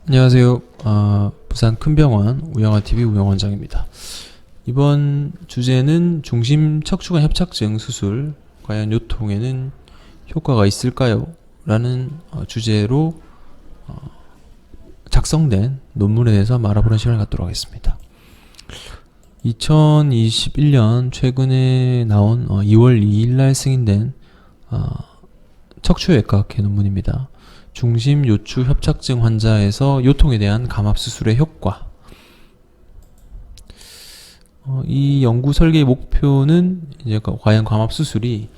안녕하세요. 부산 큰병원 우영아TV 우영원장입니다. 이번 주제는 중심 척추관 협착증 수술, 과연 요통에는 효과가 있을까요? 라는 주제로 작성된 논문에 대해서 알아보는 시간을 갖도록 하겠습니다. 2021년 최근에 나온 2월 2일날 승인된 척추외과학회 논문입니다. 중심 요추 협착증 환자에서 요통에 대한 감압 수술의 효과. 이 연구 설계의 목표는 이제 과연 감압 수술이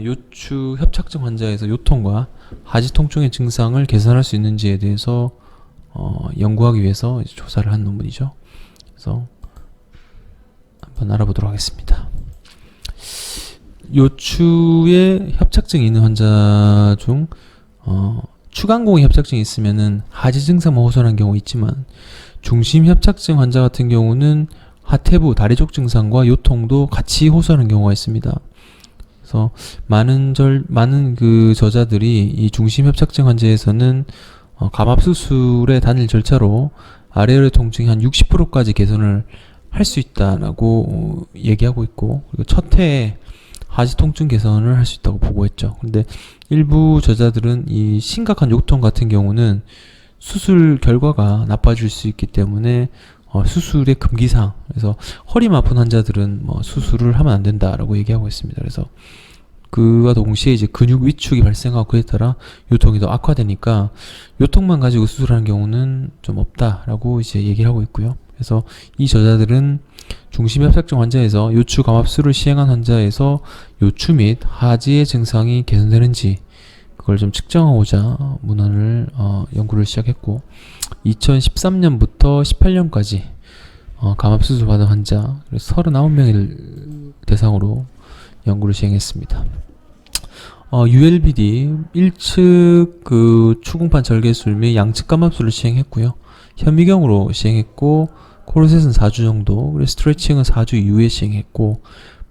요추 협착증 환자에서 요통과 하지 통증의 증상을 개선할 수 있는지에 대해서 연구하기 위해서 조사를 한 논문이죠. 그래서 한번 알아보도록 하겠습니다. 요추에 협착증이 있는 환자 중 추간공의 협착증이 있으면은 하지 증상만 호소하는 경우 있지만 중심 협착증 환자 같은 경우는 하태부, 다리 쪽 증상과 요통도 같이 호소하는 경우가 있습니다. 그래서 많은 그 저자들이 이 중심 협착증 환자에서는 감압 수술의 단일 절차로 아래열의 통증이 한 60%까지 개선을 할 수 있다라고 얘기하고 있고, 그리고 첫 해에 하지 통증 개선을 할 수 있다고 보고했죠. 근데 일부 저자들은 이 심각한 요통 같은 경우는 수술 결과가 나빠질 수 있기 때문에 수술의 금기사항, 그래서 허리만 아픈 환자들은 수술을 하면 안 된다라고 얘기하고 있습니다. 그래서 그와 동시에 이제 근육 위축이 발생하고 그에 따라 요통이 더 악화되니까 요통만 가지고 수술하는 경우는 좀 없다라고 이제 얘기를 하고 있고요. 그래서 이 저자들은 중심 협착증 환자에서 요추 감압술을 시행한 환자에서 요추 및 하지의 증상이 개선되는지 그걸 좀 측정하고자 문헌을 연구를 시작했고, 2013년부터 18년까지 감압수술 받은 환자 39명을 대상으로 연구를 시행했습니다. ULBD 1측 그 추궁판 절개술 및 양측 감압술을 시행했고요. 현미경으로 시행했고, 코르셋은 4주 정도, 그리고 스트레칭은 4주 이후에 시행했고,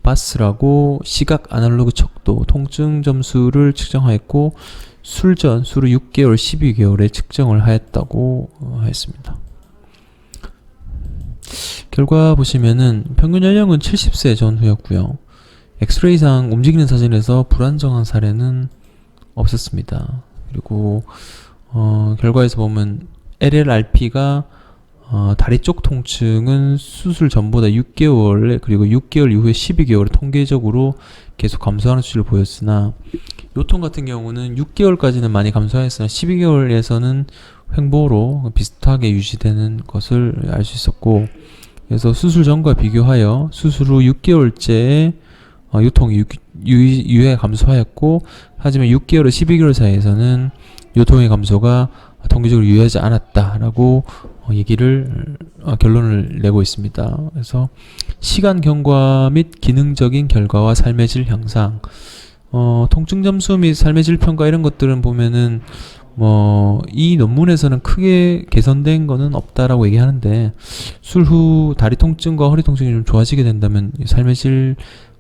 바스라고 시각 아날로그 척도 통증 점수를 측정하였고, 술전 수로 6개월, 12개월에 측정을 하였다고 했습니다. 결과 보시면은 평균 연령은 70세 전후였고요. 엑스레이상 움직이는 사진에서 불안정한 사례는 없었습니다. 그리고 결과에서 보면 LLRP가 다리 쪽 통증은 수술 전보다 6개월 그리고 6개월 이후에 12개월에 통계적으로 계속 감소하는 수치를 보였으나, 요통 같은 경우는 6개월까지는 많이 감소하였으나 12개월에서는 횡보로 비슷하게 유지되는 것을 알 수 있었고, 그래서 수술 전과 비교하여 수술 후 6개월째에 요통이 유해 감소하였고, 하지만 6개월에서 12개월 사이에서는 요통의 감소가 통계적으로 유효하지 않았다라고 결론을 내고 있습니다. 그래서 시간 경과 및 기능적인 결과와 삶의 질 향상, 통증 점수 및 삶의 질 평가 이런 것들은 보면은 이 논문에서는 크게 개선된 거는 없다라고 얘기하는데, 술 후 다리 통증과 허리 통증이 좀 좋아지게 된다면 삶의 질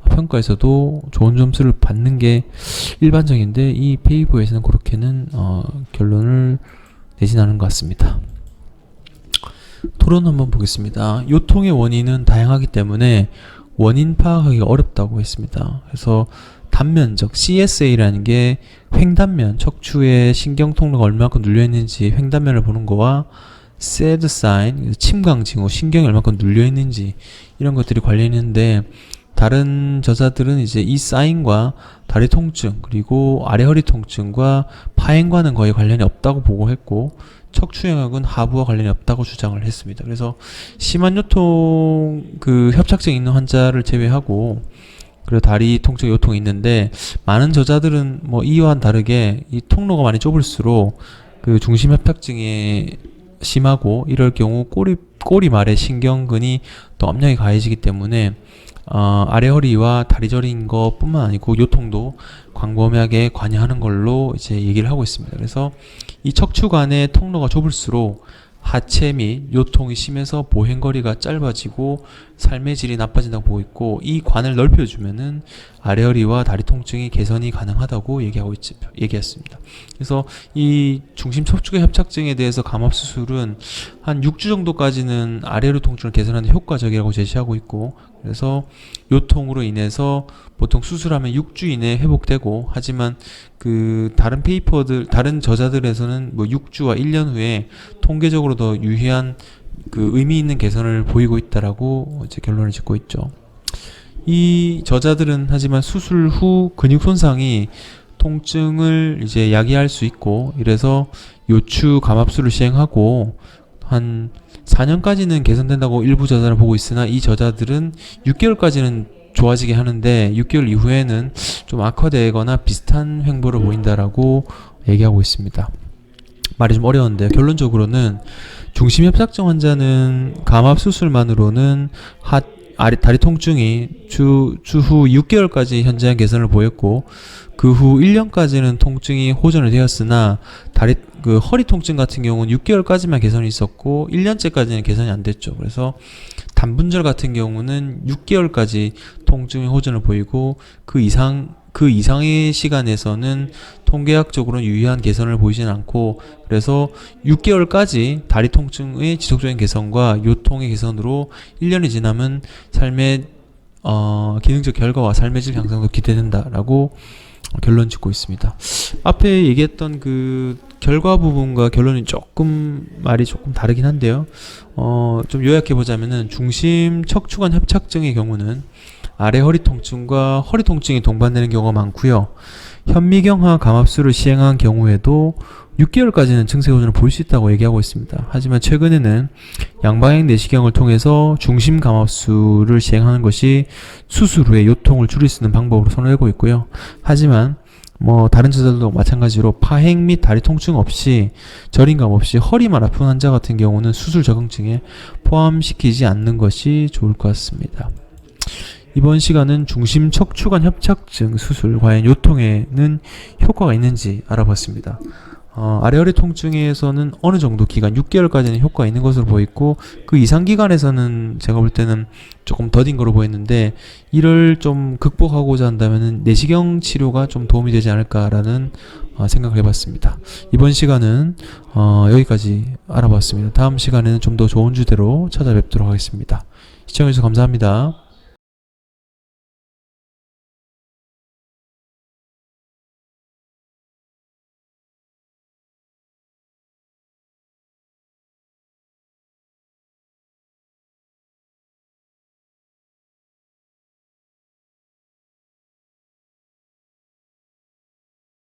평가에서도 좋은 점수를 받는 게 일반적인데, 이 페이퍼에서는 그렇게는 결론을 내진 않은 것 같습니다. 토론 한번 보겠습니다. 요통의 원인은 다양하기 때문에 원인 파악하기가 어렵다고 했습니다. 그래서 단면적 CSA라는 게 횡단면, 척추의 신경 통로가 얼마큼 눌려있는지 횡단면을 보는 거와 SAD sign, 침강 징후, 신경이 얼마큼 눌려있는지 이런 것들이 관련있는데, 다른 저자들은 이제 이 사인과 다리 통증 그리고 아래 허리 통증과 파행과는 거의 관련이 없다고 보고했고, 척추 영역은 하부와 관련이 없다고 주장을 했습니다. 그래서 심한 요통 그 협착증 있는 환자를 제외하고, 그리고 다리 통증, 요통이 있는데, 많은 저자들은 이와는 다르게 이 통로가 많이 좁을수록 그 중심 협착증이 심하고, 이럴 경우 꼬리 말의 신경근이 더 압력이 가해지기 때문에 아래 허리와 다리 저린 것뿐만 아니고 요통도 광범위하게 관여하는 걸로 이제 얘기를 하고 있습니다. 그래서 이 척추관의 통로가 좁을수록 하체 및 요통이 심해서 보행거리가 짧아지고 삶의 질이 나빠진다고 보고 있고, 이 관을 넓혀주면은 아래허리와 다리 통증이 개선이 가능하다고 얘기했습니다. 그래서 이 중심 척추관 협착증에 대해서 감압 수술은 한 6주 정도까지는 아래허리 통증을 개선하는 데 효과적이라고 제시하고 있고, 그래서 요통으로 인해서 보통 수술하면 6주 이내에 회복되고, 하지만 그 다른 저자들에서는 뭐 6주와 1년 후에 통계적으로 더 유효한 그 의미 있는 개선을 보이고 있다라고 이제 결론을 짓고 있죠. 이 저자들은 하지만 수술 후 근육 손상이 통증을 이제 야기할 수 있고, 이래서 요추 감압술을 시행하고 한 4년까지는 개선된다고 일부 저자를 보고 있으나, 이 저자들은 6개월까지는 좋아지게 하는데 6개월 이후에는 좀 악화되거나 비슷한 횡보를 보인다라고 얘기하고 있습니다. 말이 좀 어려운데요. 결론적으로는 중심협착증 환자는 감압 수술만으로는 다리 통증이 주 후 6개월까지 현저한 개선을 보였고, 그 후 1년까지는 통증이 호전이 되었으나 허리 통증 같은 경우는 6개월까지만 개선이 있었고 1년째까지는 개선이 안 됐죠. 그래서 단분절 같은 경우는 6개월까지 통증이 호전을 보이고, 그 이상의 시간에서는 통계학적으로는 유의한 개선을 보이지는 않고, 그래서 6개월까지 다리 통증의 지속적인 개선과 요통의 개선으로 1년이 지나면 삶의 기능적 결과와 삶의 질 향상도 기대된다라고 결론 짓고 있습니다. 앞에 얘기했던 그 결과 부분과 결론이 말이 조금 다르긴 한데요. 좀 요약해 보자면은 중심 척추관 협착증의 경우는 아래 허리 통증과 허리 통증이 동반되는 경우가 많고요. 현미경화 감압술을 시행한 경우에도 6개월까지는 증세 호전을 볼 수 있다고 얘기하고 있습니다. 하지만 최근에는 양방향 내시경을 통해서 중심 감압술을 시행하는 것이 수술 후에 요통을 줄일 수 있는 방법으로 손을 있고요. 하지만 다른 저자들도 마찬가지로 파행 및 다리 통증 없이, 저림감 없이 허리만 아픈 환자 같은 경우는 수술 적응증에 포함시키지 않는 것이 좋을 것 같습니다. 이번 시간은 중심 척추관 협착증 수술, 과연 요통에는 효과가 있는지 알아봤습니다. 아래허리 통증에서는 어느 정도 기간, 6개월까지는 효과가 있는 것으로 보이고, 그 이상 기간에서는 제가 볼 때는 조금 더딘 거로 보였는데, 이를 좀 극복하고자 한다면 내시경 치료가 좀 도움이 되지 않을까라는 생각을 해봤습니다. 이번 시간은 여기까지 알아봤습니다. 다음 시간에는 좀 더 좋은 주제로 찾아뵙도록 하겠습니다. 시청해주셔서 감사합니다.